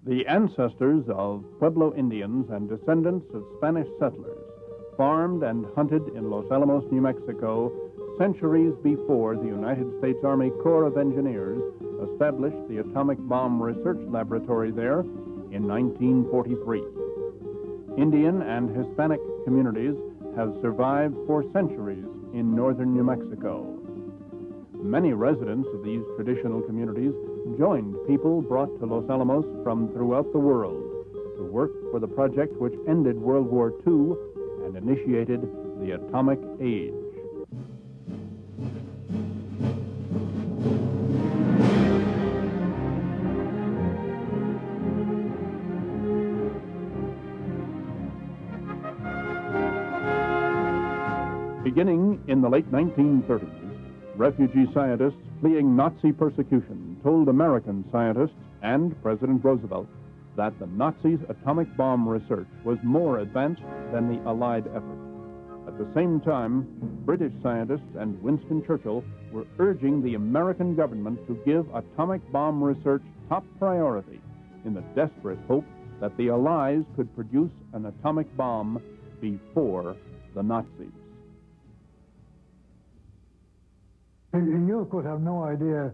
The ancestors of Pueblo Indians and descendants of Spanish settlers farmed and hunted in Los Alamos, New Mexico, centuries before the United States Army Corps of Engineers established the Atomic Bomb Research Laboratory there in 1943. Indian and Hispanic communities have survived for centuries in northern New Mexico. Many residents of these traditional communities joined people brought to Los Alamos from throughout the world to work for the project which ended World War II and initiated the atomic age. Beginning in the late 1930s, refugee scientists fleeing Nazi persecution told American scientists and President Roosevelt that the Nazis' atomic bomb research was more advanced than the Allied effort. At the same time, British scientists and Winston Churchill were urging the American government to give atomic bomb research top priority in the desperate hope that the Allies could produce an atomic bomb before the Nazis. You, of course, have no idea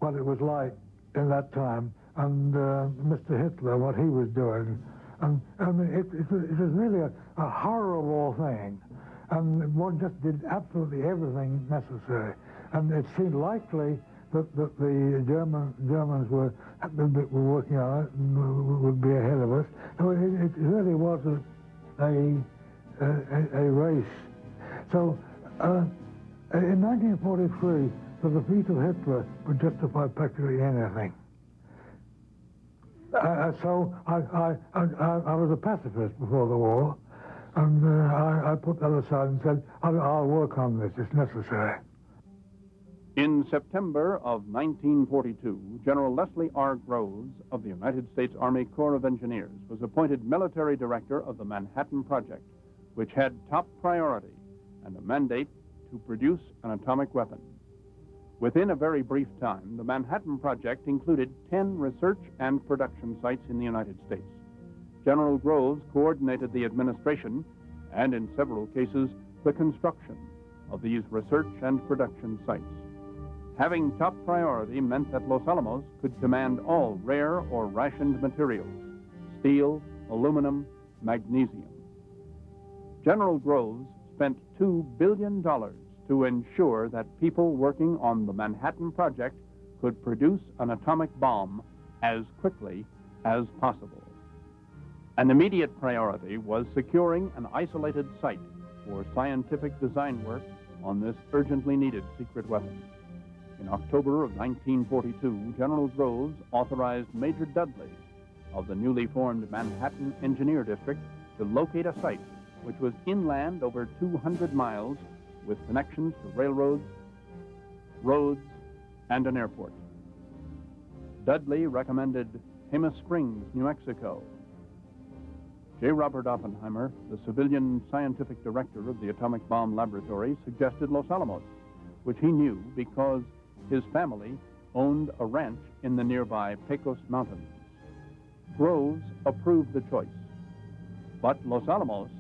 what it was like in that time, and Mr. Hitler, what he was doing. And I mean, it was really a horrible thing. And one just did absolutely everything necessary. And it seemed likely that the Germans were working on it and would be ahead of us. So it really was a race. So in 1943, the defeat of Hitler would justify practically anything. So I was a pacifist before the war, and I put that aside and said, I'll work on this, it's necessary. In September of 1942, General Leslie R. Groves of the United States Army Corps of Engineers was appointed military director of the Manhattan Project, which had top priority and a mandate to produce an atomic weapon. Within a very brief time, the Manhattan Project included 10 research and production sites in the United States. General Groves coordinated the administration and, in several cases, the construction of these research and production sites. Having top priority meant that Los Alamos could command all rare or rationed materials: steel, aluminum, magnesium. General Groves spent $2 billion to ensure that people working on the Manhattan Project could produce an atomic bomb as quickly as possible. An immediate priority was securing an isolated site for scientific design work on this urgently needed secret weapon. In October of 1942, General Groves authorized Major Dudley of the newly formed Manhattan Engineer District to locate a site which was inland over 200 miles with connections to railroads, roads, and an airport. Dudley recommended Jemez Springs, New Mexico. J. Robert Oppenheimer, the civilian scientific director of the Atomic Bomb Laboratory, suggested Los Alamos, which he knew because his family owned a ranch in the nearby Pecos Mountains. Groves approved the choice, but Los Alamos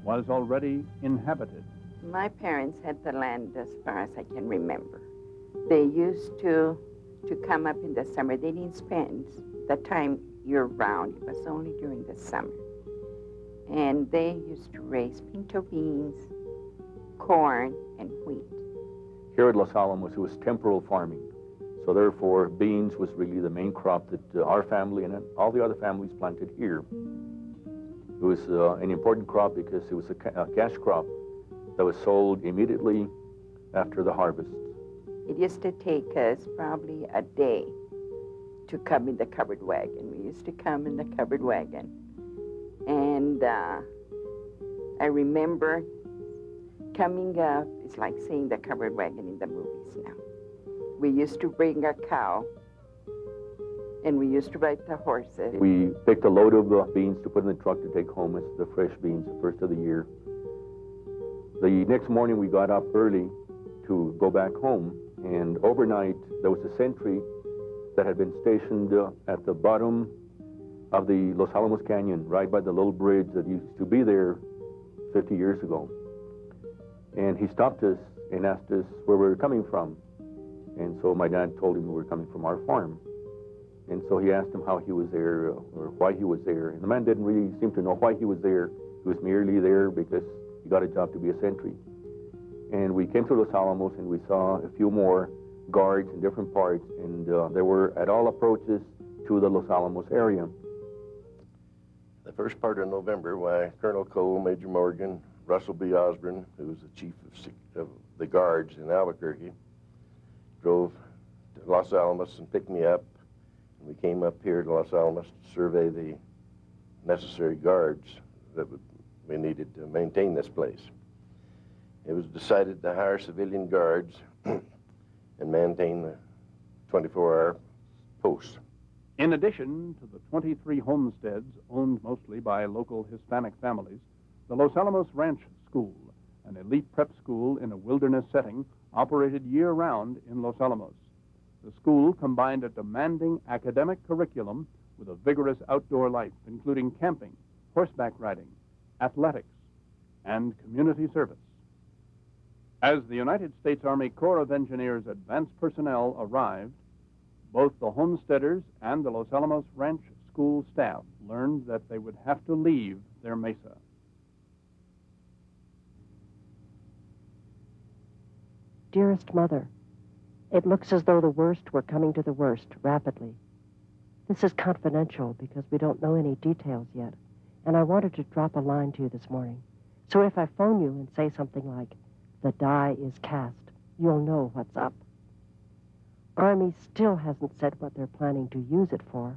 was already inhabited. My parents had the land as far as I can remember. They used to come up in the summer. They didn't spend the time year-round. It was only during the summer. And they used to raise pinto beans, corn, and wheat. Here at Los Alamos, it was temporal farming. So therefore, beans was really the main crop that our family and all the other families planted here. It was an important crop because it was a cash crop that was sold immediately after the harvest. It used to take us probably a day to come in the covered wagon. We used to come in the covered wagon. And I remember coming up, it's like seeing the covered wagon in the movies now. We used to bring a cow, and we used to ride the horses. We picked a load of beans to put in the truck to take home as the fresh beans, the first of the year. The next morning we got up early to go back home, and overnight there was a sentry that had been stationed at the bottom of the Los Alamos Canyon, right by the little bridge that used to be there 50 years ago. And he stopped us and asked us where we were coming from. And so my dad told him we were coming from our farm. And so he asked him how he was there or why he was there. And the man didn't really seem to know why he was there. He was merely there because he got a job to be a sentry. And we came to Los Alamos and we saw a few more guards in different parts. And they were at all approaches to the Los Alamos area. The first part of November, why Colonel Cole, Major Morgan, Russell B. Osborne, who was the chief of the guards in Albuquerque, drove to Los Alamos and picked me up. And we came up here to Los Alamos to survey the necessary guards that we needed to maintain this place. It was decided to hire civilian guards and maintain the 24-hour posts. In addition to the 23 homesteads owned mostly by local Hispanic families, the Los Alamos Ranch School, an elite prep school in a wilderness setting, operated year-round in Los Alamos. The school combined a demanding academic curriculum with a vigorous outdoor life, including camping, horseback riding, athletics, and community service. As the United States Army Corps of Engineers advanced personnel arrived, both the homesteaders and the Los Alamos Ranch School staff learned that they would have to leave their mesa. Dearest Mother, it looks as though the worst were coming to the worst rapidly. This is confidential because we don't know any details yet, and I wanted to drop a line to you this morning. So if I phone you and say something like, "The die is cast," you'll know what's up. Army still hasn't said what they're planning to use it for.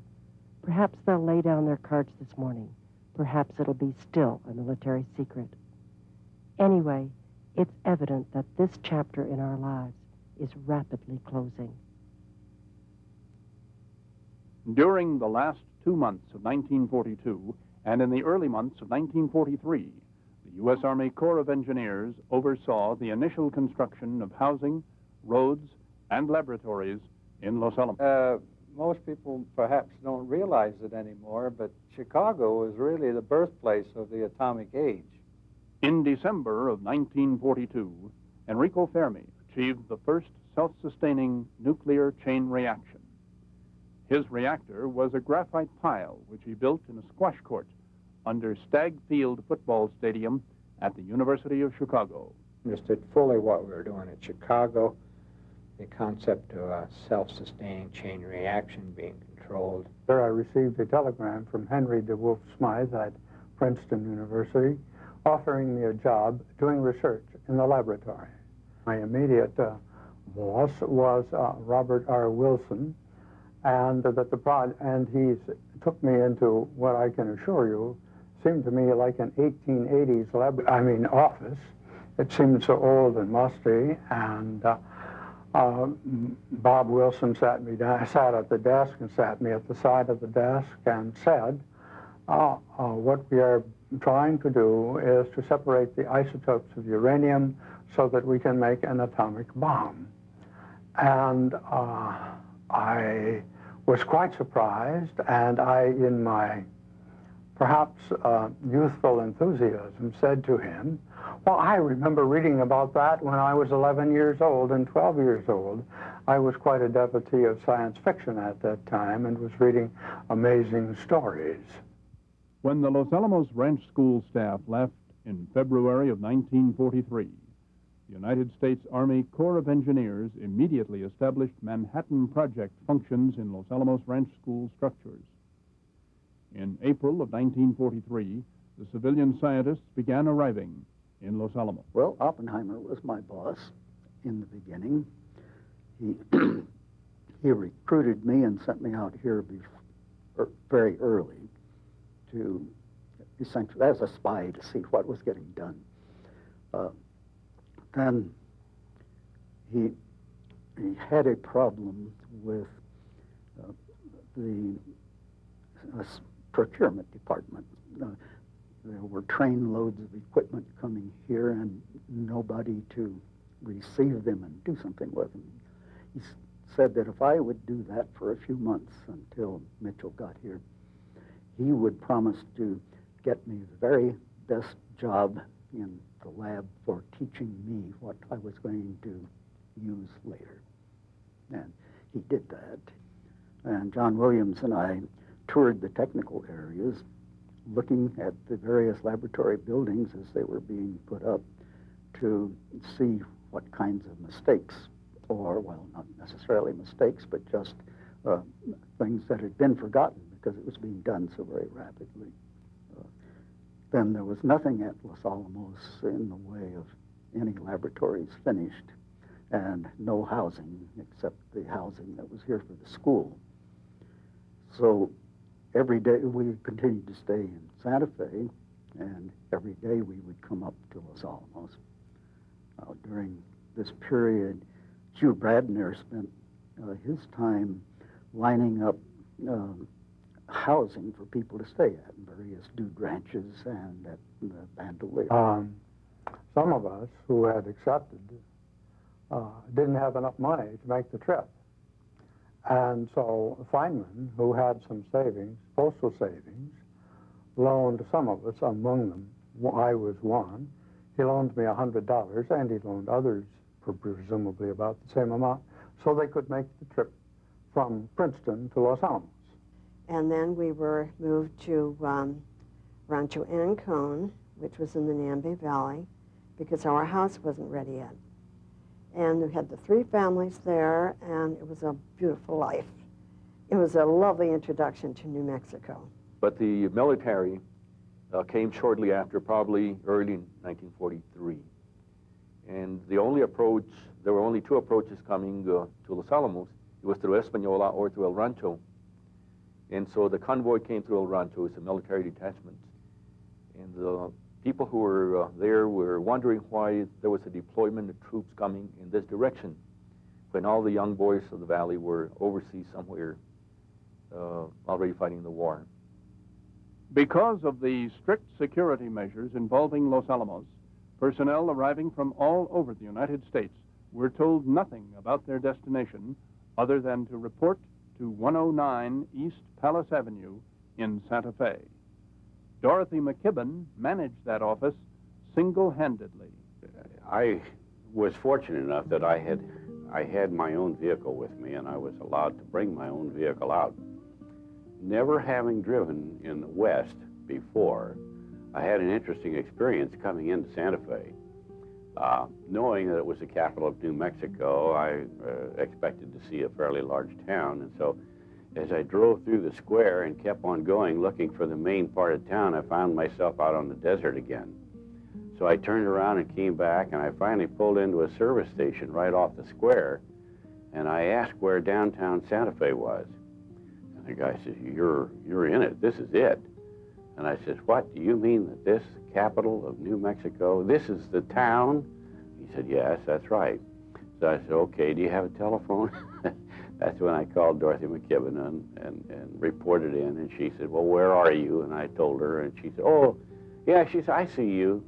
Perhaps they'll lay down their cards this morning. Perhaps it'll be still a military secret. Anyway, it's evident that this chapter in our lives is rapidly closing. During the last 2 months of 1942 and in the early months of 1943, the U.S. Army Corps of Engineers oversaw the initial construction of housing, roads, and laboratories in Los Alamos. Most people perhaps don't realize it anymore, but Chicago is really the birthplace of the atomic age. In December of 1942, Enrico Fermi achieved the first self-sustaining nuclear chain reaction. His reactor was a graphite pile which he built in a squash court under Stagg Field Football Stadium at the University of Chicago. Understood fully what we were doing at Chicago, the concept of a self-sustaining chain reaction being controlled. There I received a telegram from Henry DeWolf Smythe at Princeton University offering me a job doing research in the laboratory. My immediate boss was Robert R. Wilson, and he took me into what I can assure you seemed to me like an 1880s office. It seemed so old and musty, and Bob Wilson sat at the desk and sat me at the side of the desk and said, what we are trying to do is to separate the isotopes of uranium so that we can make an atomic bomb. And I was quite surprised, and I, in my perhaps youthful enthusiasm, said to him, well, I remember reading about that when I was 11 years old and 12 years old. I was quite a devotee of science fiction at that time and was reading amazing stories. When the Los Alamos Ranch School staff left in February of 1943, the United States Army Corps of Engineers immediately established Manhattan Project functions in Los Alamos Ranch School structures. In April of 1943, the civilian scientists began arriving in Los Alamos. Well, Oppenheimer was my boss in the beginning. He recruited me and sent me out here very early to essentially as a spy to see what was getting done. Then he had a problem with the procurement department. There were train loads of equipment coming here and nobody to receive them and do something with them. He said that if I would do that for a few months until Mitchell got here, he would promise to get me the very best job in the lab for teaching me what I was going to use later. And he did that. And John Williams and I toured the technical areas, looking at the various laboratory buildings as they were being put up to see what kinds of mistakes, or, well, not necessarily mistakes, but just things that had been forgotten because it was being done so very rapidly. Then there was nothing at Los Alamos in the way of any laboratories finished, and no housing except the housing that was here for the school. So every day we continued to stay in Santa Fe, and every day we would come up to Los Alamos. During this period, Hugh Bradner spent his time lining up housing for people to stay at in various dude ranches and at the Bandolier. Some of us who had accepted didn't have enough money to make the trip. And so Feynman, who had some savings, postal savings, loaned some of us, among them, I was one. He loaned me $100, and he loaned others for presumably about the same amount, so they could make the trip from Princeton to Los Alamos. And then we were moved to Rancho Ancon, which was in the Nambe Valley, because our house wasn't ready yet. And we had the 3 families there, and it was a beautiful life. It was a lovely introduction to New Mexico. But the military came shortly after, probably early in 1943. And the only approach, there were only 2 approaches coming to Los Alamos. It was through Española or through El Rancho. And so the convoy came through El Rancho. It's a military detachment. And the people who were there were wondering why there was a deployment of troops coming in this direction when all the young boys of the valley were overseas somewhere already fighting the war. Because of the strict security measures involving Los Alamos, personnel arriving from all over the United States were told nothing about their destination other than to report to 109 East Palace Avenue in Santa Fe. Dorothy McKibben managed that office single-handedly. I was fortunate enough that I had my own vehicle with me, and I was allowed to bring my own vehicle out. Never having driven in the West before, I had an interesting experience coming into Santa Fe. Knowing that it was the capital of New Mexico, I expected to see a fairly large town, and so as I drove through the square and kept on going looking for the main part of town, I found myself out on the desert again. So I turned around and came back, and I finally pulled into a service station right off the square, and I asked where downtown Santa Fe was. And the guy says, you're in it, this is it. And I said, what, do you mean that this capital of New Mexico, this is the town? He said, yes, that's right. So I said, okay, do you have a telephone? That's when I called Dorothy McKibben and reported in, and she said, well, where are you? And I told her, and she said, oh, yeah, she said, I see you.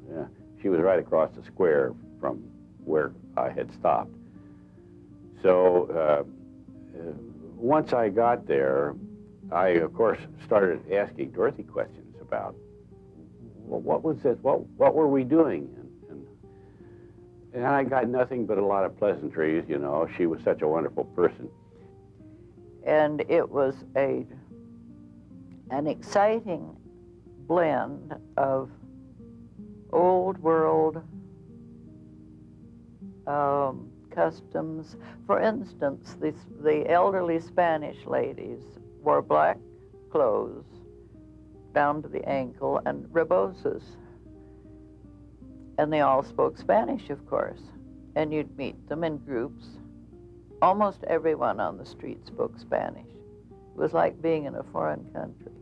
She was right across the square from where I had stopped. So once I got there, I, of course, started asking Dorothy questions about, well, what was this? What were we doing? And I got nothing but a lot of pleasantries, you know. She was such a wonderful person. And it was an exciting blend of old world customs. For instance, the elderly Spanish ladies wore black clothes down to the ankle and reboses. And they all spoke Spanish, of course. And you'd meet them in groups. Almost everyone on the street spoke Spanish. It was like being in a foreign country.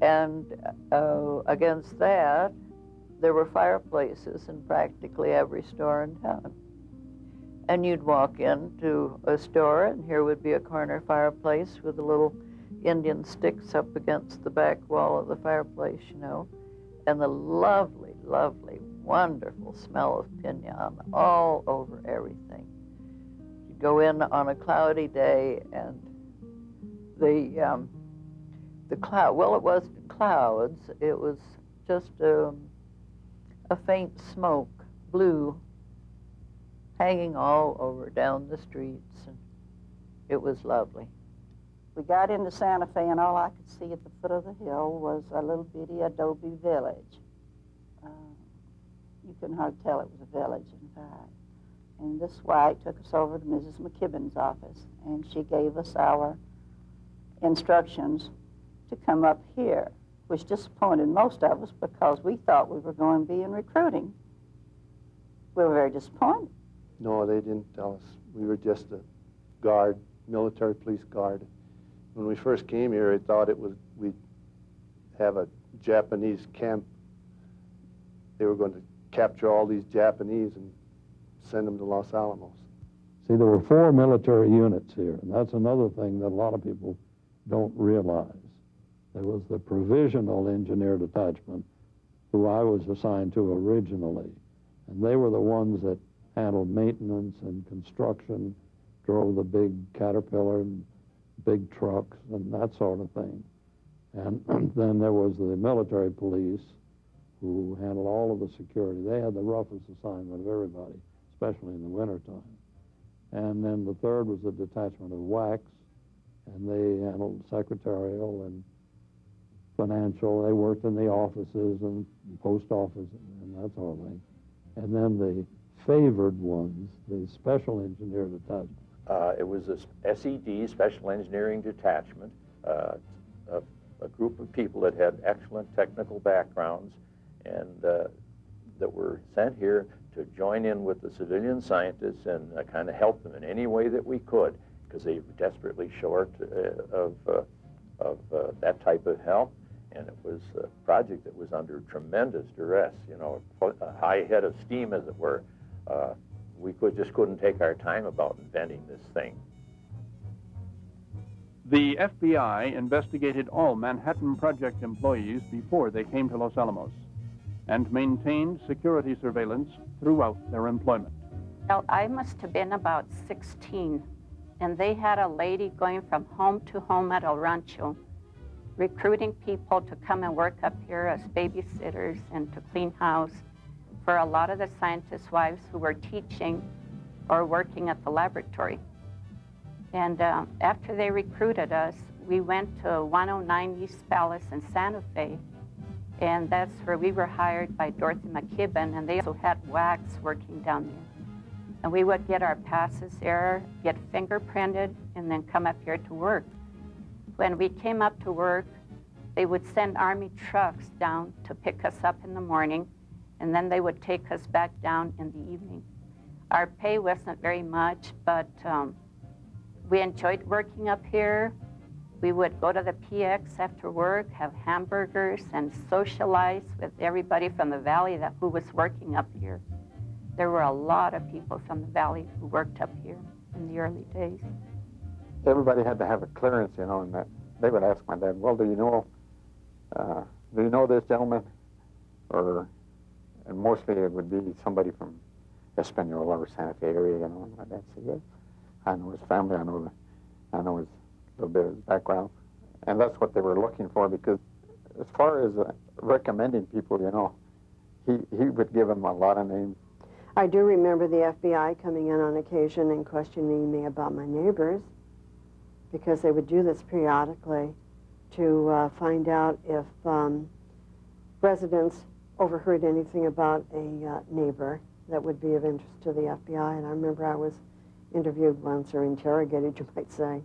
And against that, there were fireplaces in practically every store in town. And you'd walk into a store, and here would be a corner fireplace with a little Indian sticks up against the back wall of the fireplace, you know, and the lovely, lovely, wonderful smell of pinon all over everything. Go in on a cloudy day, and the the cloud. Well, it wasn't clouds. It was just a faint smoke, blue, hanging all over down the streets. And it was lovely. We got into Santa Fe, and all I could see at the foot of the hill was a little bitty adobe village. You couldn't hardly tell it was a village, in fact. And this white took us over to Mrs. McKibben's office, and she gave us our instructions to come up here, which disappointed most of us because we thought we were going to be in recruiting. We were very disappointed. No, they didn't tell us. We were just a guard, military police guard. When we first came here, I thought we'd have a Japanese camp. They were going to capture all these Japanese and send them to Los Alamos. See, there were 4 military units here, and that's another thing that a lot of people don't realize. There was the Provisional Engineer Detachment, who I was assigned to originally, and they were the ones that handled maintenance and construction, drove the big Caterpillar and big trucks and that sort of thing. And then there was the military police, who handled all of the security. They had the roughest assignment of everybody, especially in the wintertime. And then the third was the detachment of WACs, and they handled secretarial and financial. They worked in the offices and post office and that sort of thing. And then the favored ones, the Special Engineer Detachment. It was a SED, Special Engineering Detachment, a group of people that had excellent technical backgrounds and that were sent here to join in with the civilian scientists and kind of help them in any way that we could, because they were desperately short of that type of help. And it was a project that was under tremendous duress, you know, a high head of steam, as it were. We just couldn't take our time about inventing this thing. The FBI investigated all Manhattan Project employees before they came to Los Alamos and maintained security surveillance throughout their employment. Well, I must have been about 16, and they had a lady going from home to home at El Rancho, recruiting people to come and work up here as babysitters and to clean house for a lot of the scientists' wives who were teaching or working at the laboratory. And after they recruited us, we went to 109 East Palace in Santa Fe, and that's where we were hired by Dorothy McKibben, and they also had wax working down there. And we would get our passes there, get fingerprinted, and then come up here to work. When we came up to work, they would send Army trucks down to pick us up in the morning, and then they would take us back down in the evening. Our pay wasn't very much, but we enjoyed working up here. We would go to the PX after work, have hamburgers, and socialize with everybody from the valley who was working up here. There were a lot of people from the valley who worked up here in the early days. Everybody had to have a clearance, you know, and that they would ask my dad, well, do you know this gentleman? And mostly it would be somebody from Espanola or Santa Fe area, you know. And my dad said, yes, I know his family, I know his little bit of his background. And that's what they were looking for, because as far as recommending people, you know, he would give them a lot of names. I do remember the FBI coming in on occasion and questioning me about my neighbors, because they would do this periodically to find out if residents overheard anything about a neighbor that would be of interest to the FBI. And I remember I was interviewed once, or interrogated, you might say.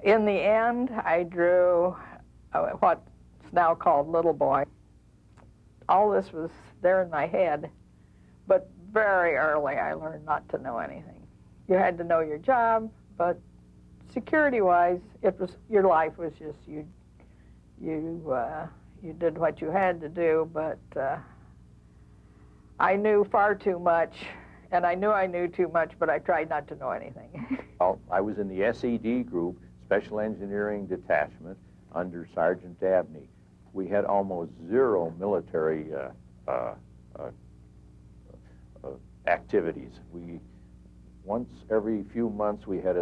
In the end, I drew what's now called Little Boy. All this was there in my head, but very early I learned not to know anything. You had to know your job, but security-wise, it was, your life was just, you did what you had to do, but I knew far too much, and I knew too much, but I tried not to know anything. Well, I was in the SED group, Special Engineering Detachment, under Sergeant Dabney. We had almost zero military activities. Once every few months we had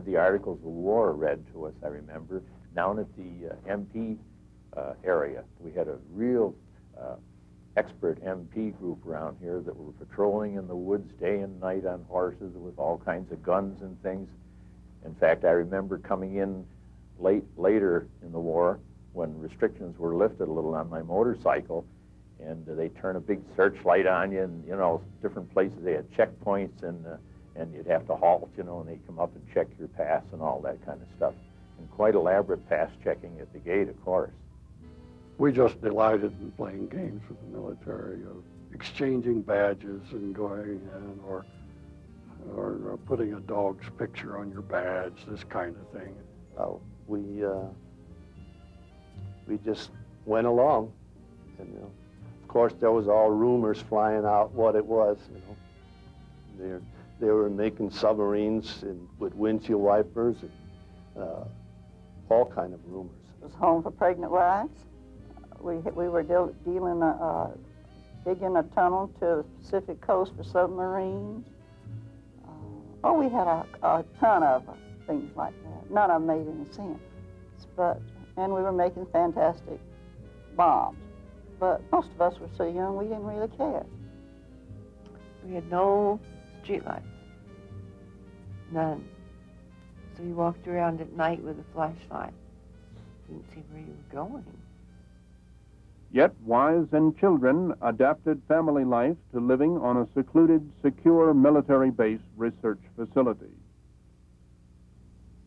the Articles of War read to us, I remember. down at the MP area. We had a real expert MP group around here that were patrolling in the woods day and night on horses with all kinds of guns and things. In fact, I remember coming in later in the war when restrictions were lifted a little on my motorcycle, and they turn a big searchlight on you, and you know, different places they had checkpoints, and you'd have to halt, you know, and they'd come up and check your pass and all that kind of stuff, and quite elaborate pass checking at the gate, of course. We just delighted in playing games with the military, of exchanging badges and going in, or putting a dog's picture on your badge, this kind of thing. We just went along, and you know, of course there was all rumors flying out what it was. You know, they were making submarines with windshield wipers, and all kind of rumors. It was home for pregnant wives. We were digging a tunnel to the Pacific coast for submarines. We had a ton of things like that. None of them made any sense, and we were making fantastic bombs. But most of us were so young we didn't really care. We had no streetlights, none. So you walked around at night with a flashlight. Didn't see where you were going. Yet wives and children adapted family life to living on a secluded, secure military base research facility.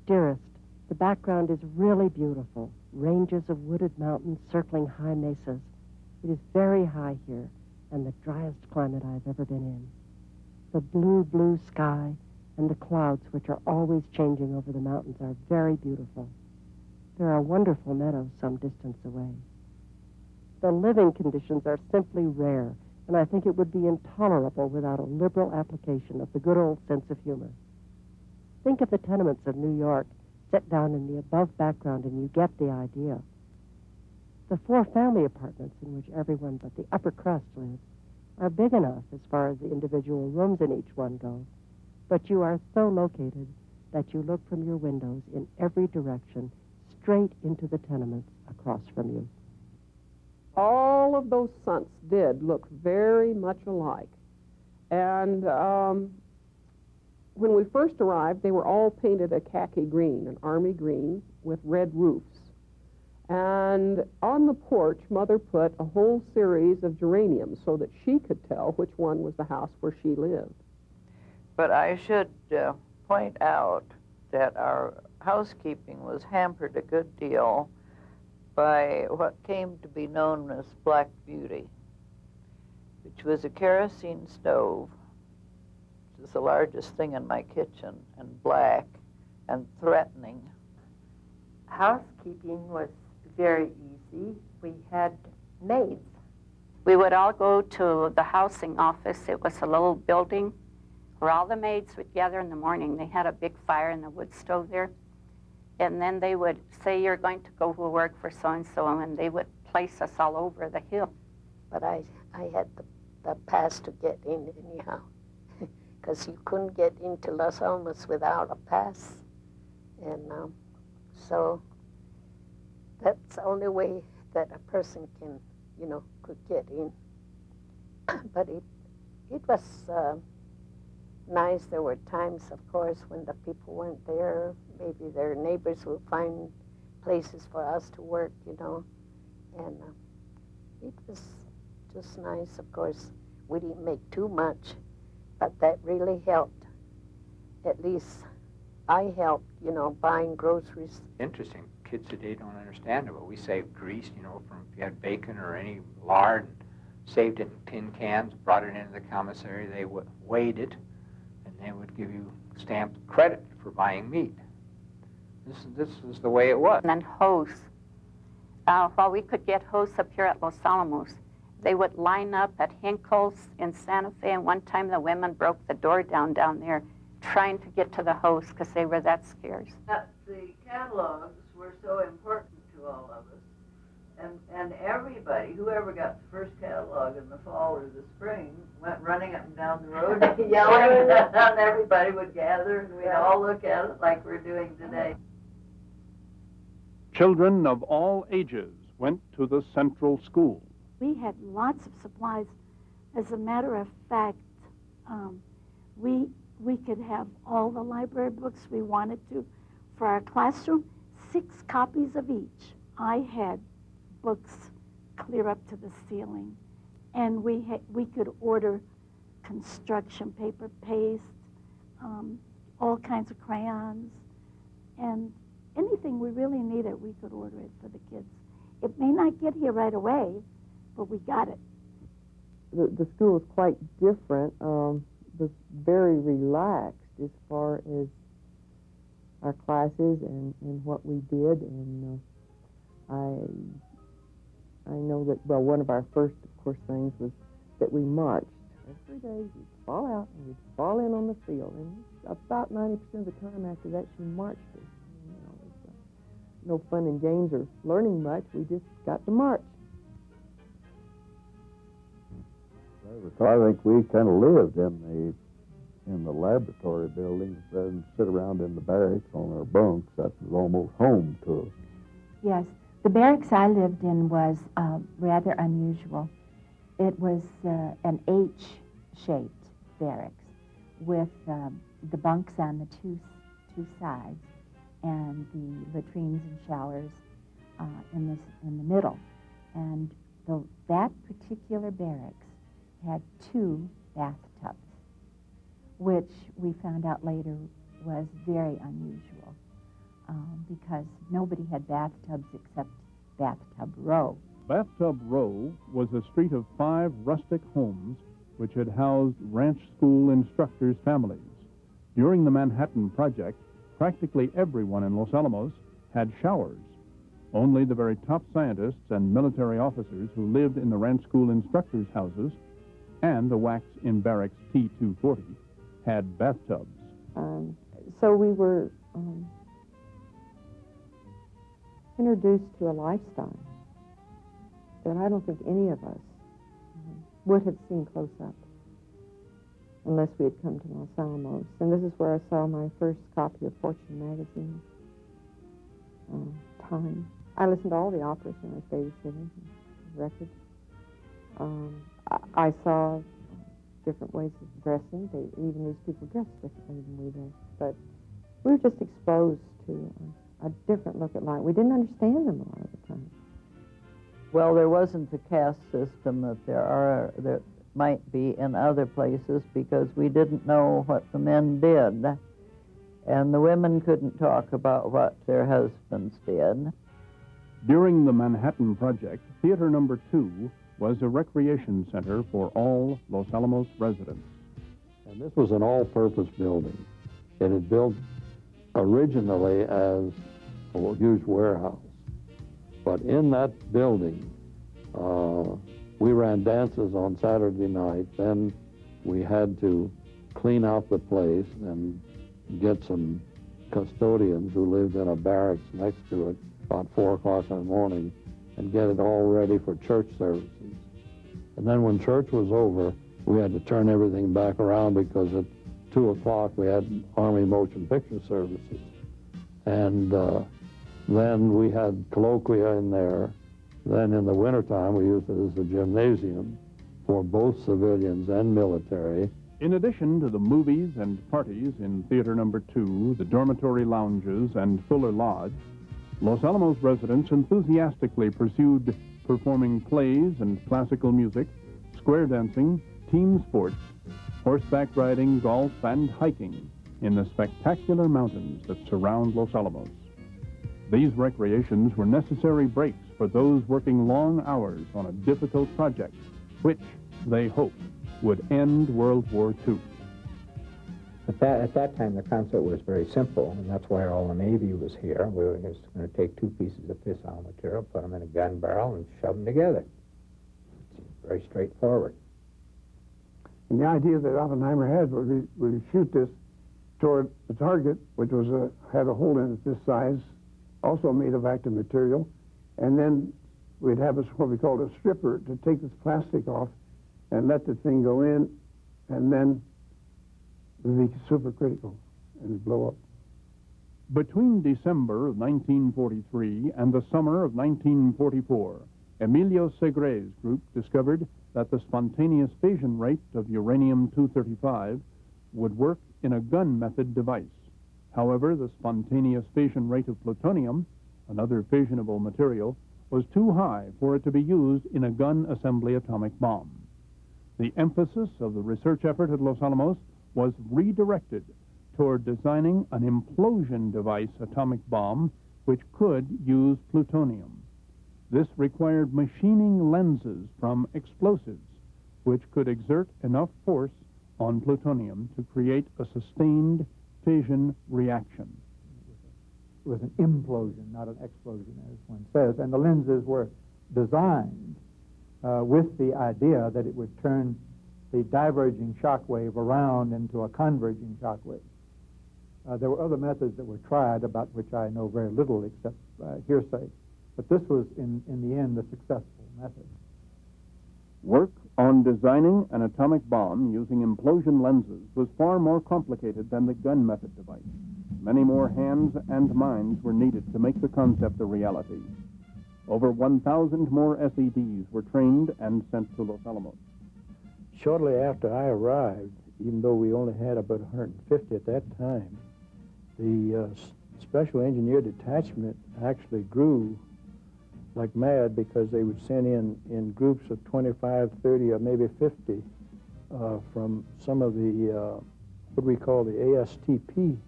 Dearest, the background is really beautiful. Ranges of wooded mountains circling high mesas. It is very high here and the driest climate I've ever been in. The blue, blue sky and the clouds, which are always changing over the mountains, are very beautiful. There are wonderful meadows some distance away. The living conditions are simply rare, and I think it would be intolerable without a liberal application of the good old sense of humor. Think of the tenements of New York. Sit down in the above background and you get the idea. The 4 family apartments in which everyone but the upper crust lives are big enough as far as the individual rooms in each one go, but you are so located that you look from your windows in every direction straight into the tenements across from you. All of those stunts did look very much alike. And when we first arrived, they were all painted a khaki green, an army green, with red roofs. And on the porch, Mother put a whole series of geraniums so that she could tell which one was the house where she lived. But I should point out that our housekeeping was hampered a good deal by what came to be known as Black Beauty, which was a kerosene stove, which is the largest thing in my kitchen, and black and threatening. Housekeeping was very easy. We had maids. We would all go to the housing office. It was a little building where all the maids would gather in the morning. They had a big fire in the wood stove there. And then they would say, you're going to go to work for so-and-so, and they would place us all over the hill. But I had the pass to get in anyhow, because you couldn't get into Los Alamos without a pass. And so that's the only way that a person can, could get in. But it was nice. There were times, of course, when the people weren't there. Maybe their neighbors would find places for us to work, And it was just nice. Of course, we didn't make too much, but that really helped. At least I helped, buying groceries. Interesting. Kids today don't understand it, but we saved grease, from if you had bacon or any lard, and saved it in tin cans, brought it into the commissary, they weighed it, and they would give you stamped credit for buying meat. This is the way it was. And then hose. While we could get hose up here at Los Alamos, they would line up at Hinkle's in Santa Fe, and one time the women broke the door down there trying to get to the hose because they were that scared. The catalogs were so important to all of us, and everybody, whoever got the first catalog in the fall or the spring, went running up and down the road yelling, and everybody would gather, and we'd all look at it like we're doing today. Children of all ages went to the central school. We had lots of supplies. As a matter of fact, we could have all the library books we wanted to. For our classroom, 6 copies of each. I had books clear up to the ceiling. And we could order construction paper, paste, all kinds of crayons, and anything we really needed, we could order it for the kids. It may not get here right away, but we got it. The school was quite different, was very relaxed as far as our classes and what we did, and I know that, well, one of our first, of course, things was that we marched. Every day we'd fall out and we'd fall in on the field, and about 90% of the time after that she marched us. You know, it was no fun and games or learning much. We just got to march. I think we kind of lived in the laboratory buildings rather than sit around in the barracks on our bunks. That was almost home to us. Yes. The barracks I lived in was rather unusual. It was an H-shaped barracks with the bunks on the two sides and the latrines and showers in the middle. And that particular barracks had 2 bathtubs, which we found out later was very unusual because nobody had bathtubs except Bathtub Row. Bathtub Row was a street of 5 rustic homes which had housed ranch school instructors' families. During the Manhattan Project, practically everyone in Los Alamos had showers. Only the very top scientists and military officers who lived in the ranch school instructors' houses and the wax in barracks T-240 had bathtubs. So we were introduced to a lifestyle that I don't think any of us would have seen close up unless we had come to Los Alamos. And this is where I saw my first copy of Fortune magazine, Time. I listened to all the operas when I was babysitting, records. I saw different ways of dressing. Even these people dressed differently than we did. But we were just exposed to a different look at life. We didn't understand them a lot of the time. Well, there wasn't the caste system that there might be in other places because we didn't know what the men did. And the women couldn't talk about what their husbands did. During the Manhattan Project, Theater Number 2 was a recreation center for all Los Alamos residents. And this was an all-purpose building. It had built originally as a huge warehouse. But in that building, we ran dances on Saturday night. Then we had to clean out the place and get some custodians who lived in a barracks next to it about 4 o'clock in the morning and get it all ready for church services. And then when church was over, we had to turn everything back around because at 2 o'clock we had Army motion picture services. And then we had colloquia in there. Then in the wintertime, we used it as a gymnasium for both civilians and military. In addition to the movies and parties in Theater Number 2, the dormitory lounges, and Fuller Lodge, Los Alamos residents enthusiastically pursued performing plays and classical music, square dancing, team sports, horseback riding, golf, and hiking in the spectacular mountains that surround Los Alamos. These recreations were necessary breaks for those working long hours on a difficult project, which, they hoped, would end World War II. At that time, the concept was very simple, and that's why all the Navy was here. We were just going to take 2 pieces of fissile material, put them in a gun barrel, and shove them together. It's very straightforward. And the idea that Oppenheimer had was we shoot this toward the target, which was had a hole in it this size, also made of active material, and then we'd have what we called a stripper to take this plastic off and let the thing go in, and then it would be supercritical and blow up. Between December of 1943 and the summer of 1944, Emilio Segre's group discovered that the spontaneous fission rate of uranium-235 would work in a gun method device. However, the spontaneous fission rate of plutonium, another fissionable material, was too high for it to be used in a gun assembly atomic bomb. The emphasis of the research effort at Los Alamos was redirected toward designing an implosion device atomic bomb which could use plutonium. This required machining lenses from explosives which could exert enough force on plutonium to create a sustained fission reaction. It was an implosion, not an explosion, as one says, and the lenses were designed with the idea that it would turn the diverging shock wave around into a converging shock wave. There were other methods that were tried about which I know very little except hearsay, but this was, in the end, the successful method. Work on designing an atomic bomb using implosion lenses was far more complicated than the gun method device. Many more hands and minds were needed to make the concept a reality. Over 1,000 more SEDs were trained and sent to Los Alamos. Shortly after I arrived, even though we only had about 150 at that time, the Special Engineer Detachment actually grew like mad because they would send in groups of 25, 30, or maybe 50 from some of the, what we call the ASTP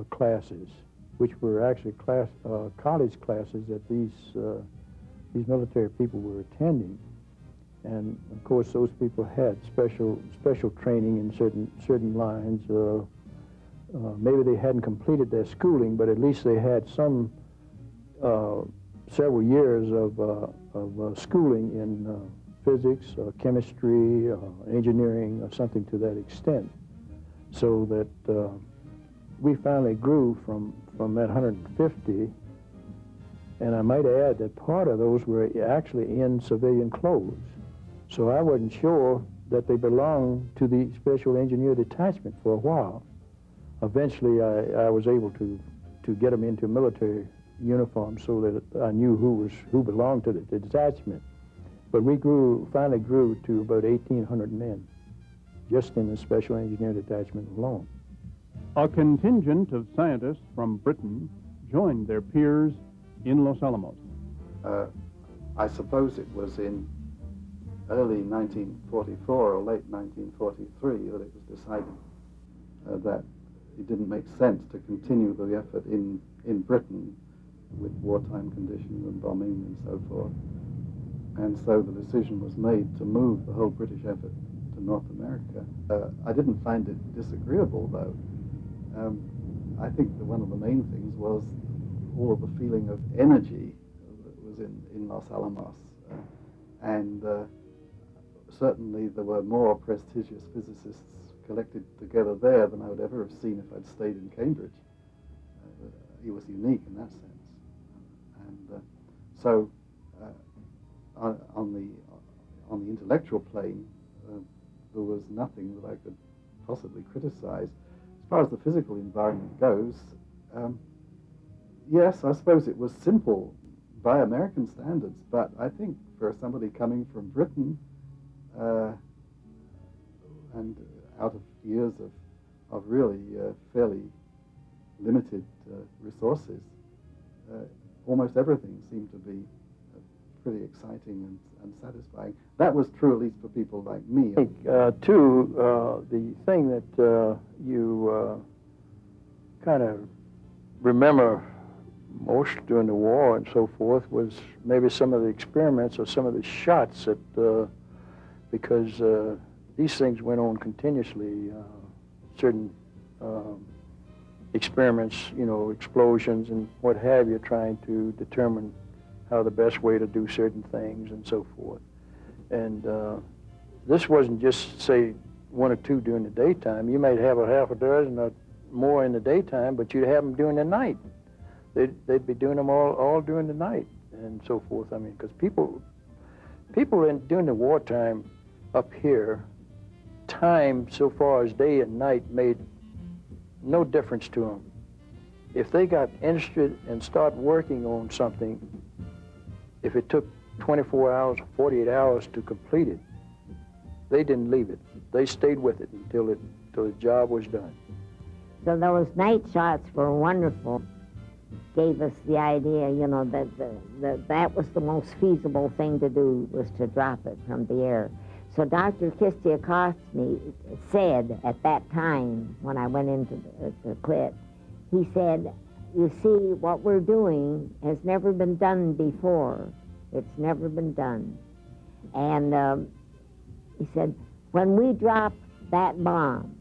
classes, which were actually college classes that these military people were attending. And of course, those people had special training in certain lines. Maybe they hadn't completed their schooling, but at least they had some several years of schooling in physics, chemistry, engineering, or something to that extent. So that we finally grew from that 150, and I might add that part of those were actually in civilian clothes. So I wasn't sure that they belonged to the Special Engineer Detachment for a while. Eventually, I was able to get them into military uniform so that I knew who belonged to the detachment. But we finally grew to about 1,800 men, just in the Special Engineer Detachment alone. A contingent of scientists from Britain joined their peers in Los Alamos. I suppose it was in early 1944 or late 1943 that it was decided that it didn't make sense to continue the effort in Britain with wartime conditions and bombing and so forth. And so the decision was made to move the whole British effort to North America. I didn't find it disagreeable, though. I think that one of the main things was all of the feeling of energy that was in Los Alamos. And certainly there were more prestigious physicists collected together there than I would ever have seen if I'd stayed in Cambridge. It was unique in that sense. And so on the intellectual plane, there was nothing that I could possibly criticize. As far as the physical environment goes, yes, I suppose it was simple by American standards, but I think for somebody coming from Britain and out of years of really fairly limited resources, almost everything seemed to be pretty exciting and satisfying. That was true at least for people like me. I think, too, the thing that you kind of remember most during the war and so forth was maybe some of the experiments or some of the shots that, because these things went on continuously, certain experiments, explosions and what have you, trying to determine how the best way to do certain things and so forth. And this wasn't just, say, one or two during the daytime. You might have a half a dozen or more in the daytime, but you'd have them during the night. They'd be doing them all during the night and so forth. I mean, because people during the wartime up here, time so far as day and night made no difference to them. if they got interested and start working on something, if it took 24 hours or 48 hours to complete it, they didn't leave it. They stayed with it until the job was done. So those night shots were wonderful. Gave us the idea, you know, that was the most feasible thing to do, was to drop it from the air. So Dr. Kistiakosny said at that time, when I went into the clit, he said, you see, what we're doing has never been done before. It's never been done. And he said, when we drop that bomb,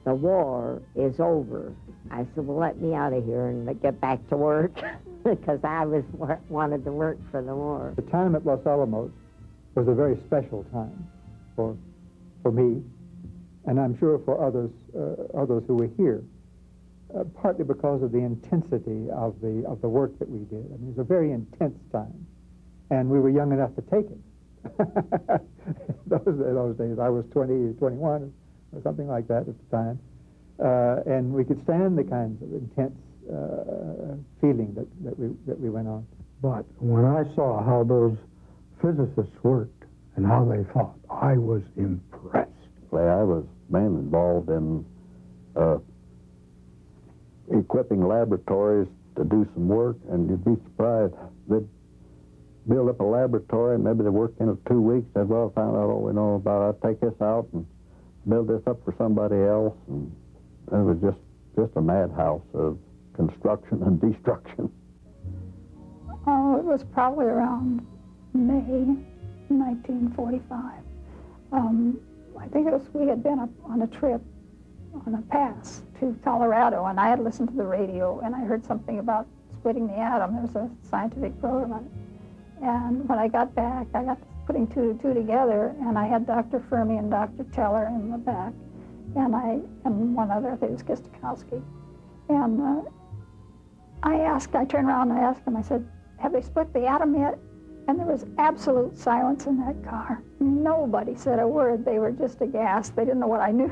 the war is over. I said, well, let me out of here and get back to work, because I wanted to work for the war. The time at Los Alamos was a very special time for me, and I'm sure for others who were here, partly because of the intensity of the work that we did. I mean, it was a very intense time, and we were young enough to take it. those days, I was 20, 21, or something like that at the time. And we could stand the kinds of intense feeling that we went on. But when I saw how those physicists worked and how they thought, I was impressed. I was mainly involved in equipping laboratories to do some work, and you'd be surprised. They'd build up a laboratory, and maybe they'd work in it 2 weeks. They'd well found out all we know about it. I'd take this out and build this up for somebody else, and it was just a madhouse of construction and destruction. Oh, it was probably around May 1945. I think we had been up on a trip on a pass to Colorado, and I had listened to the radio, and I heard something about splitting the atom. There was a scientific program on it. And when I got back, I got putting two to two together, and I had Dr. Fermi and Dr. Teller in the back, and one other, I think it was Kistikowski. And I turned around and I asked him, I said, have they split the atom yet? And there was absolute silence in that car. Nobody said a word. They were just aghast. They didn't know what I knew.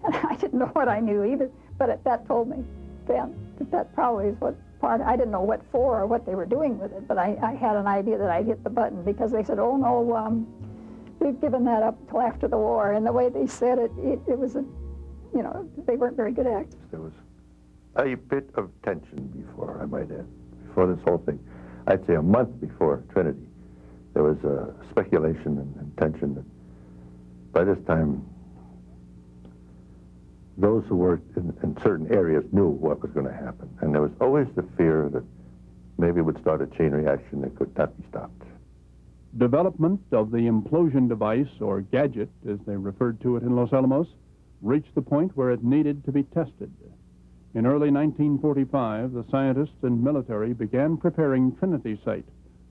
And I didn't know what I knew either. But that told me then that probably is what part, I didn't know what for or what they were doing with it, but I had an idea that I'd hit the button, because they said, oh no, we've given that up till after the war. And the way they said it, it was they weren't very good actors. There was a bit of tension before, I might add, before this whole thing. I'd say a month before Trinity, there was speculation and tension that by this time, those who worked in certain areas knew what was going to happen. And there was always the fear that maybe it would start a chain reaction that could not be stopped. Development of the implosion device, or gadget, as they referred to it in Los Alamos, reached the point where it needed to be tested. In early 1945, the scientists and military began preparing Trinity Site,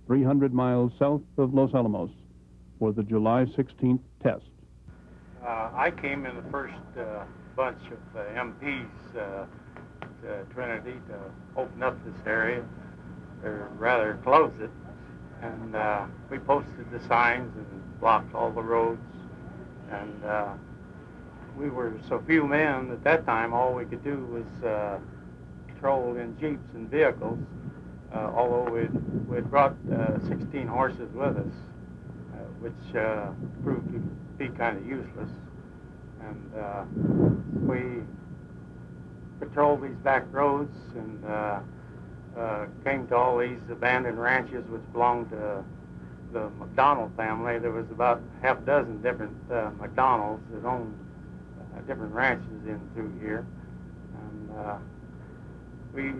300 miles south of Los Alamos, for the July 16th test. I came in the first bunch of MPs to Trinity to open up this area, or rather close it. And we posted the signs and blocked all the roads. And we were so few men at that time, all we could do was patrol in jeeps and vehicles, although we'd brought 16 horses with us, which proved to be kind of useless. And we patrolled these back roads and came to all these abandoned ranches which belonged to the McDonald family. There was about half a dozen different McDonalds that owned different ranches in through here. And we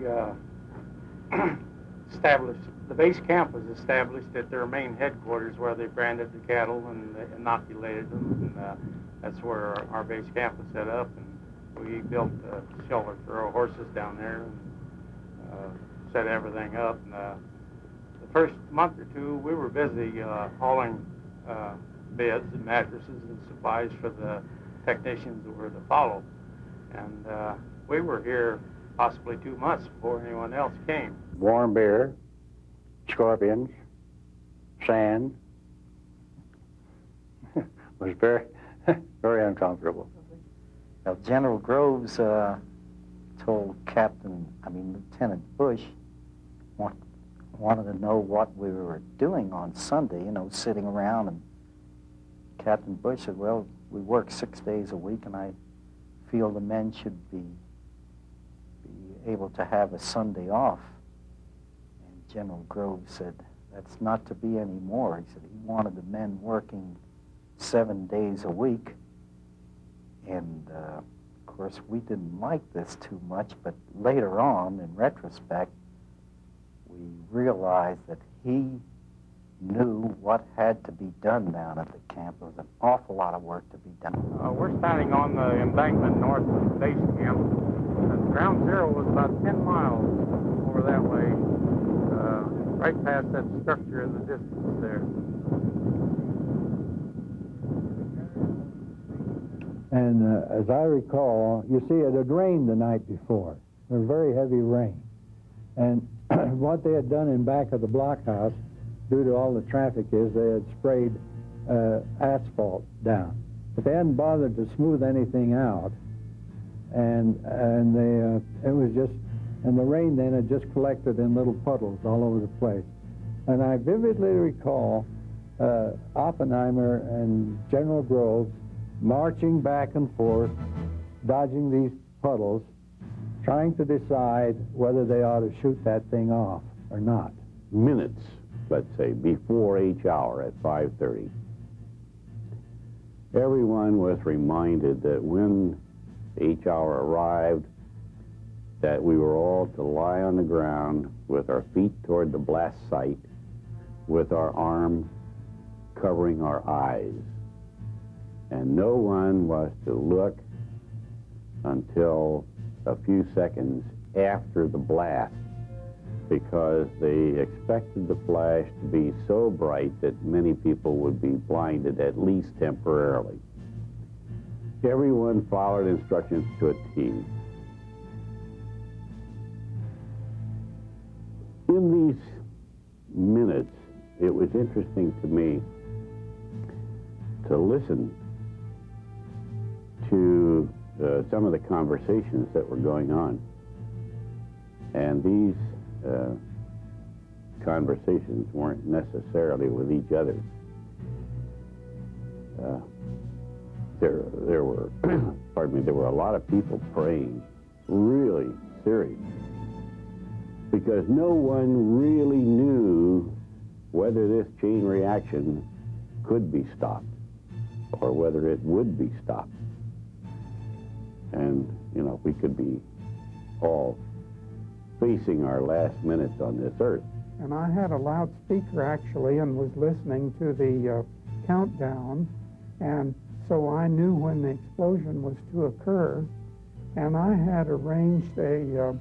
established, the base camp was established at their main headquarters where they branded the cattle and inoculated them. And that's where our base camp was set up. And we built a shelter for our horses down there and set everything up. And the first month or two, we were busy hauling beds and mattresses and supplies for the technicians that were to follow. And we were here possibly 2 months before anyone else came. Warm beer, scorpions, sand. Was very, very uncomfortable. General Groves told Lieutenant Bush wanted to know what we were doing on Sunday, sitting around, and Captain Bush said, well, we work 6 days a week, and I feel the men should be able to have a Sunday off. And General Grove said, that's not to be anymore. He said he wanted the men working 7 days a week. And, of course, we didn't like this too much, but later on, in retrospect, we realized that he knew what had to be done down at the camp. There was an awful lot of work to be done. We're standing on the embankment north of base camp. Ground zero was about 10 miles over that way, right past that structure in the distance there. And as I recall, you see, it had rained the night before. There was very heavy rain. And what they had done in back of the blockhouse, due to all the traffic, is they had sprayed asphalt down. But they hadn't bothered to smooth anything out. And it was just, and the rain then had just collected in little puddles all over the place. And I vividly recall Oppenheimer and General Groves marching back and forth, dodging these puddles, trying to decide whether they ought to shoot that thing off or not. Minutes, let's say, before H hour at 5:30. Everyone was reminded that when H hour arrived, that we were all to lie on the ground with our feet toward the blast site, with our arms covering our eyes. And no one was to look until a few seconds after the blast, because they expected the flash to be so bright that many people would be blinded, at least temporarily. Everyone followed instructions to a T. In these minutes, it was interesting to me to listen to some of the conversations that were going on. And these conversations weren't necessarily with each other. There were, pardon me, there were a lot of people praying, really serious, because no one really knew whether this chain reaction could be stopped or whether it would be stopped. And, we could be all facing our last minutes on this earth. And I had a loudspeaker, actually, and was listening to the countdown, and so I knew when the explosion was to occur, and I had arranged a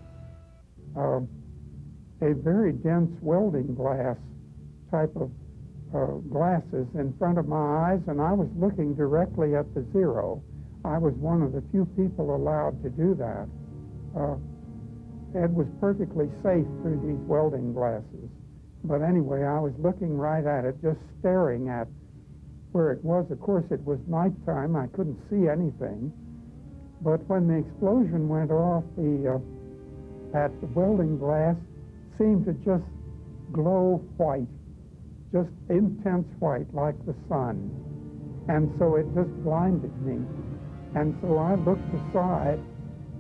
very dense welding glass type of glasses in front of my eyes, and I was looking directly at the zero. I was one of the few people allowed to do that. It was perfectly safe through these welding glasses. But anyway, I was looking right at it, just staring at where it was. Of course, it was nighttime. I couldn't see anything. But when the explosion went off, that welding glass seemed to just glow white, just intense white, like the sun. And so it just blinded me. And so I looked aside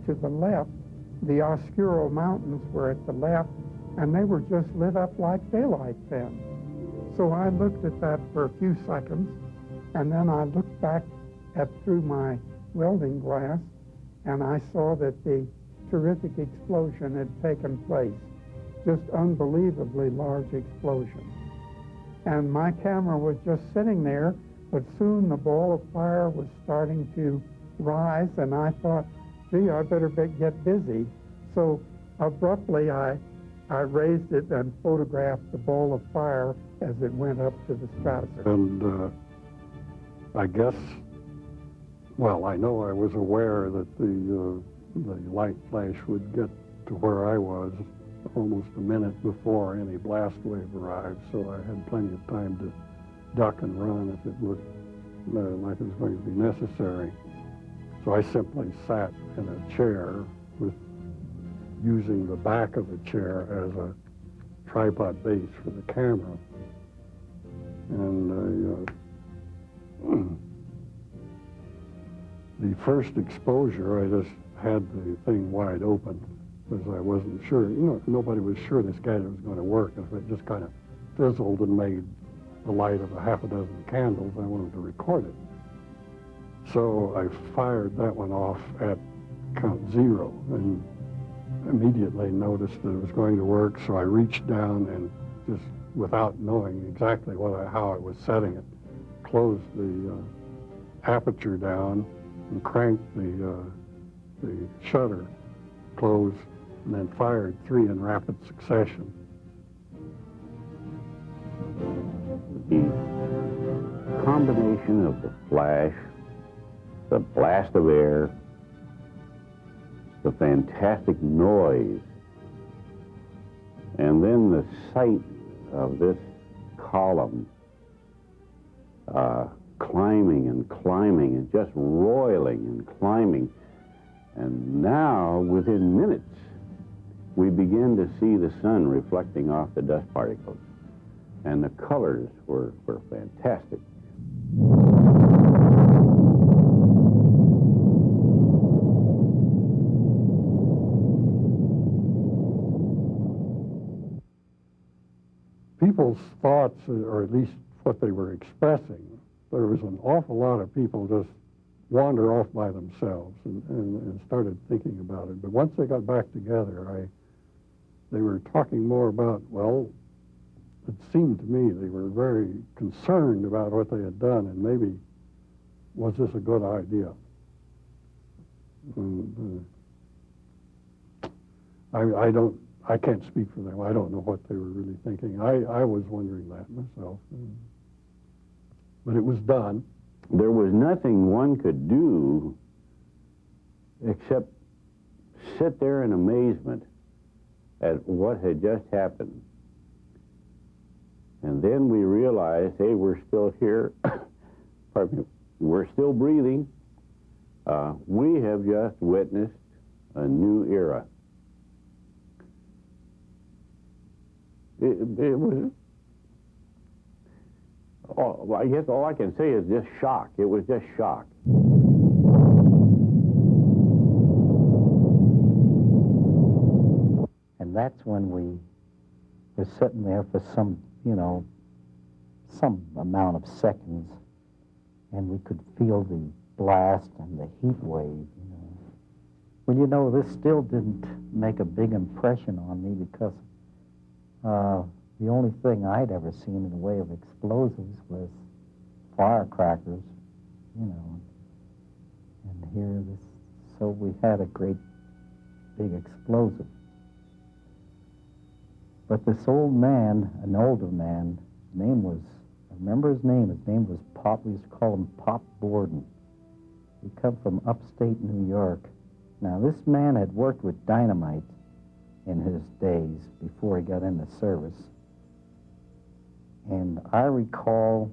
to the left. The Oscuro Mountains were at the left, and they were just lit up like daylight then. So I looked at that for a few seconds, and then I looked back through my welding glass, and I saw that the terrific explosion had taken place. Just unbelievably large explosion. And my camera was just sitting there, but soon the ball of fire was starting to rise, and I thought, gee, I better get busy. So abruptly I raised it and photographed the ball of fire as it went up to the stratosphere. And I guess, well, I know I was aware that the light flash would get to where I was almost a minute before any blast wave arrived, so I had plenty of time to duck and run if it looked like it was going to be necessary. So I simply sat in a chair with using the back of the chair as a tripod base for the camera. And the first exposure, I just had the thing wide open because I wasn't sure. You know, nobody was sure this gadget was going to work. If it just kind of fizzled and made the light of a half a dozen candles, I wanted to record it. So I fired that one off at count 0 and immediately noticed that it was going to work. So I reached down and just, without knowing exactly how I was setting it, closed the aperture down and cranked the shutter closed, and then fired 3 in rapid succession. The combination of the flash, the blast of air, the fantastic noise, and then the sight of this column climbing and climbing and just roiling and climbing. And now, within minutes, we begin to see the sun reflecting off the dust particles. And the colors were fantastic. People's thoughts, or at least what they were expressing, there was an awful lot of people just wander off by themselves and started thinking about it. But once they got back together, they were talking more about, well, it seemed to me they were very concerned about what they had done, and maybe, was this a good idea? I can't speak for them. I don't know what they were really thinking. I was wondering that myself. But it was done. There was nothing one could do except sit there in amazement at what had just happened. And then we realized, hey, we're still here. Pardon me. We're still breathing. We have just witnessed a new era. It was, well, I guess all I can say is just shock. It was just shock. And that's when we were sitting there for some amount of seconds, and we could feel the blast and the heat wave, Well, this still didn't make a big impression on me because the only thing I'd ever seen in the way of explosives was firecrackers, and here so we had a great big explosive. But this old man, an older man, I remember his name was Pop, we used to call him Pop Borden. He come from upstate New York. Now, this man had worked with dynamite in his days before he got into service. And I recall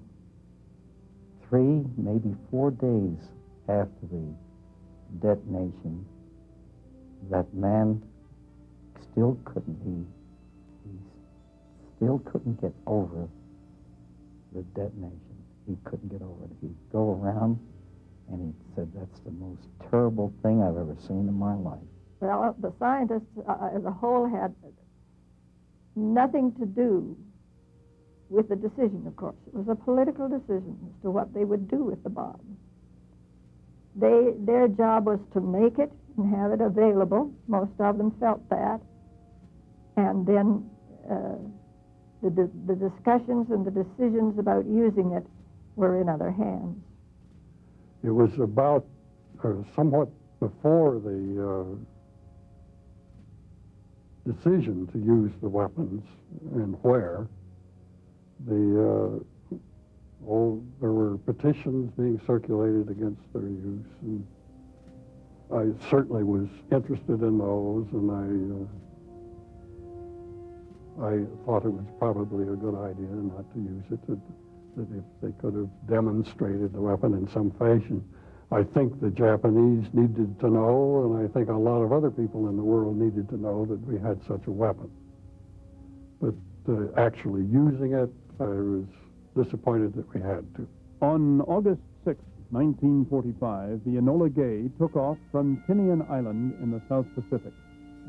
3, maybe 4 days after the detonation, that man still couldn't, he still couldn't get over the detonation. He couldn't get over it. He'd go around and he said, that's the most terrible thing I've ever seen in my life. Well, the scientists as a whole had nothing to do with the decision, of course. It was a political decision as to what they would do with the bomb. Their job was to make it and have it available. Most of them felt that. And then the discussions and the decisions about using it were in other hands. It was about somewhat before the decision to use the weapons and where. There were petitions being circulated against their use, and I certainly was interested in those, and I thought it was probably a good idea not to use it, that if they could have demonstrated the weapon in some fashion. I think the Japanese needed to know, and I think a lot of other people in the world needed to know that we had such a weapon. But actually using it, I was disappointed that we had to. On August 6, 1945, the Enola Gay took off from Tinian Island in the South Pacific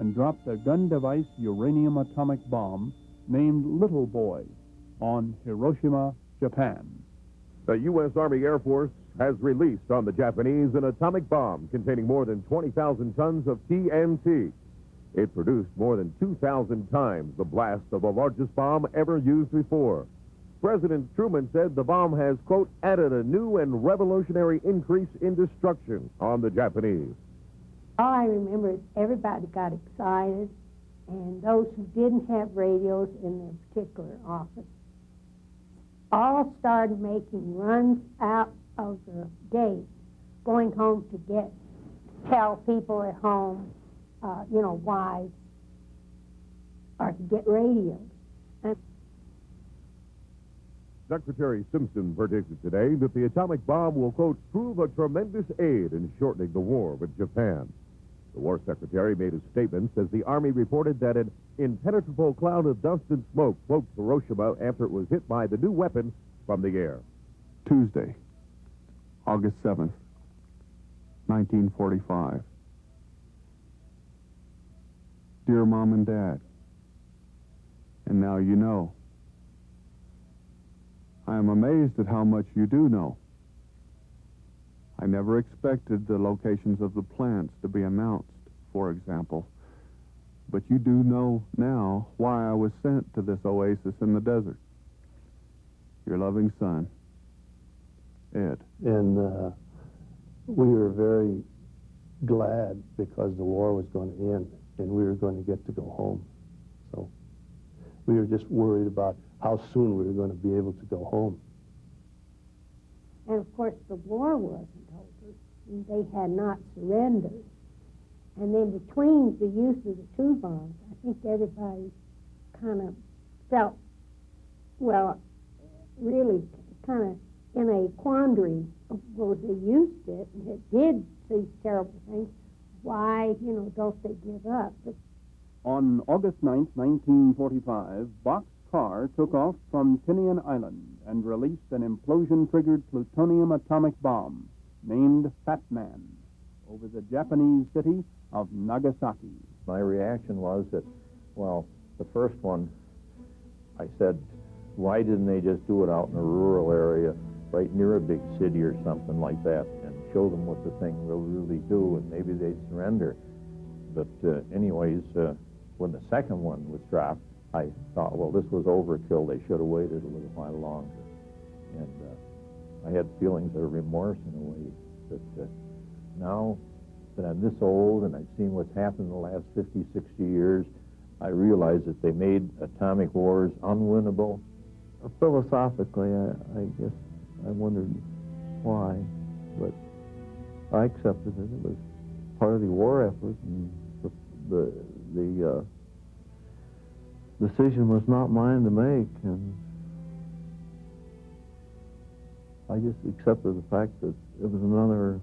and dropped a gun device uranium atomic bomb named Little Boy on Hiroshima, Japan. The U.S. Army Air Force has released on the Japanese an atomic bomb containing more than 20,000 tons of TNT. It produced more than 2,000 times the blast of the largest bomb ever used before. President Truman said the bomb has, quote, added a new and revolutionary increase in destruction on the Japanese. All I remember is everybody got excited, and those who didn't have radios in their particular office all started making runs out of the gate, going home to tell people at home, wives, or to get radios. And Secretary Simpson predicted today that the atomic bomb will, quote, prove a tremendous aid in shortening the war with Japan. The War Secretary made a statement as the Army reported that an impenetrable cloud of dust and smoke cloaked Hiroshima after it was hit by the new weapon from the air. Tuesday, August 7th, 1945. Dear Mom and Dad, and now you know. I am amazed at how much you do know. I never expected the locations of the plants to be announced, for example. But you do know now why I was sent to this oasis in the desert. Your loving son, Ed. And we were very glad because the war was going to end and we were going to get to go home. So we were just worried about how soon we were going to be able to go home. And of course, the war wasn't over. They had not surrendered. And then between the use of the two bombs, I think everybody kind of felt, well, really kind of in a quandary. Well, they used it, and it did these terrible things. Why, don't they give up? But on August 9, 1945, Boxcar took off from Tinian Island and released an implosion-triggered plutonium atomic bomb named Fat Man over the Japanese city of Nagasaki. My reaction was that, well, the first one, I said, why didn't they just do it out in a rural area, right near a big city or something like that, and show them what the thing will really do, and maybe they'd surrender. But anyways, when the second one was dropped, I thought, well, this was overkill. They should have waited a little while longer. And I had feelings of remorse in a way that now that I'm this old and I've seen what's happened in the last 50, 60 years, I realize that they made atomic wars unwinnable. Philosophically, I guess I wondered why, but I accepted it. It was part of the war effort, and the decision was not mine to make, and I just accepted the fact that it was another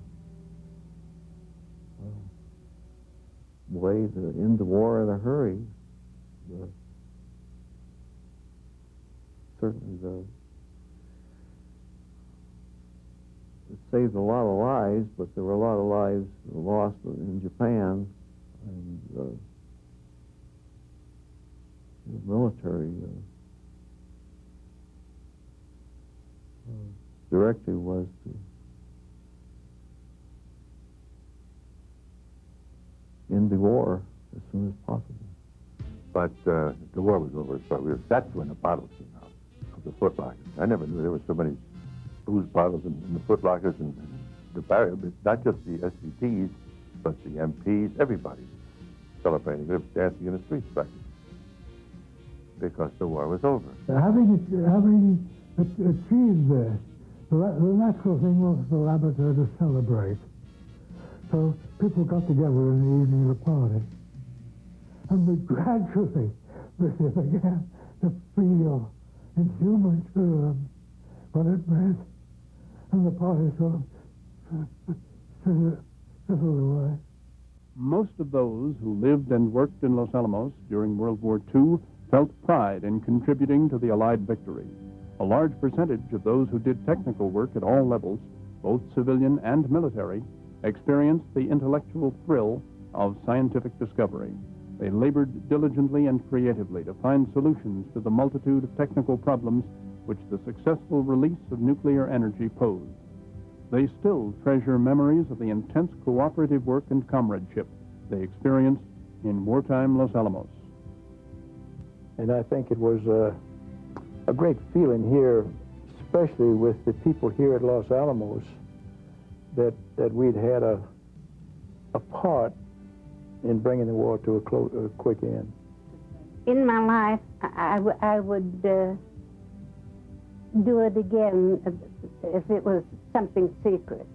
way to end the war in a hurry. Certainly it saved a lot of lives, but there were a lot of lives lost in Japan, and the military directive was to end the war as soon as possible. But the war was over, so that's when the bottles came out of the footlockers. I never knew there were so many booze bottles in the footlockers and the barrier, but not just the SVPs, but the MPs, everybody celebrating. They were dancing in the streets practically because the war was over. Having achieved this, the natural thing was the laboratory to celebrate. So people got together in the evening of the party. And we gradually began to feel in human terms what it meant. And the party sort of So do I. Most of those who lived and worked in Los Alamos during World War II felt pride in contributing to the Allied victory. A large percentage of those who did technical work at all levels, both civilian and military, experienced the intellectual thrill of scientific discovery. They labored diligently and creatively to find solutions to the multitude of technical problems which the successful release of nuclear energy posed. They still treasure memories of the intense cooperative work and comradeship they experienced in wartime Los Alamos. And I think it was a great feeling here, especially with the people here at Los Alamos, that we'd had a part in bringing the war to a quick end. In my life, I would do it again if it was something secret.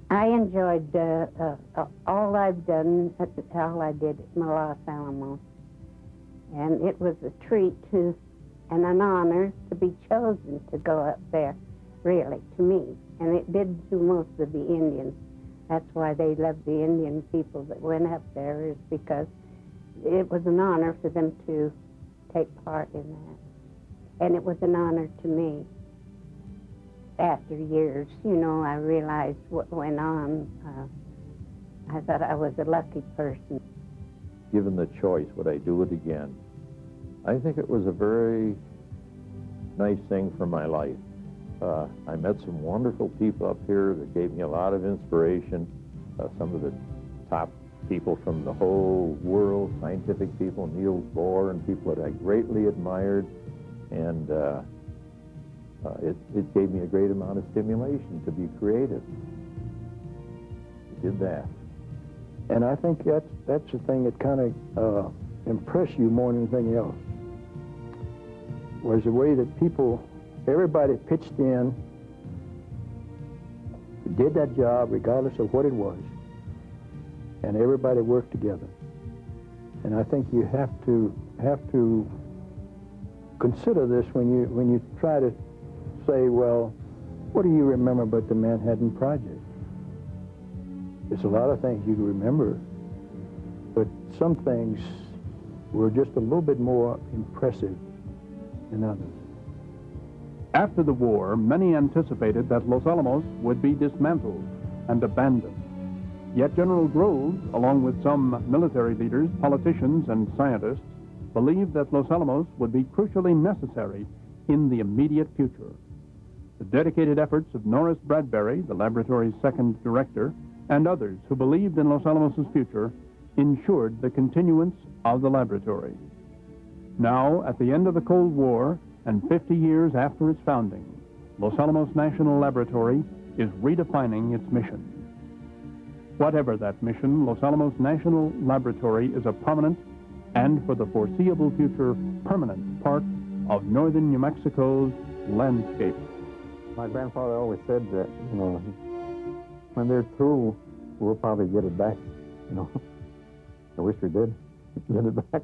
I enjoyed all I've done, all I did at Los Alamos. And it was a treat and an honor to be chosen to go up there, really, to me. And it did to most of the Indians. That's why they loved the Indian people that went up there, is because it was an honor for them to take part in that. And it was an honor to me. After years, I realized what went on. I thought I was a lucky person. Given the choice, would I do it again? I think it was a very nice thing for my life. I met some wonderful people up here that gave me a lot of inspiration. Some of the top people from the whole world, scientific people, Niels Bohr, and people that I greatly admired. And it gave me a great amount of stimulation to be creative. It did that. And I think that's the thing that kind of impressed you more than anything else, was the way that everybody pitched in, did that job regardless of what it was, and everybody worked together. And I think you have to consider this when you try to say, well, what do you remember about the Manhattan Project? There's a lot of things you can remember, but some things were just a little bit more impressive than others. After the war, many anticipated that Los Alamos would be dismantled and abandoned. Yet General Groves, along with some military leaders, politicians, and scientists, believed that Los Alamos would be crucially necessary in the immediate future. The dedicated efforts of Norris Bradbury, the laboratory's second director, and others who believed in Los Alamos' future ensured the continuance of the laboratory. Now, at the end of the Cold War and 50 years after its founding, Los Alamos National Laboratory is redefining its mission. Whatever that mission, Los Alamos National Laboratory is a prominent and, for the foreseeable future, permanent part of northern New Mexico's landscape. My grandfather always said that, when they're through, we'll probably get it back, I wish we did get it back.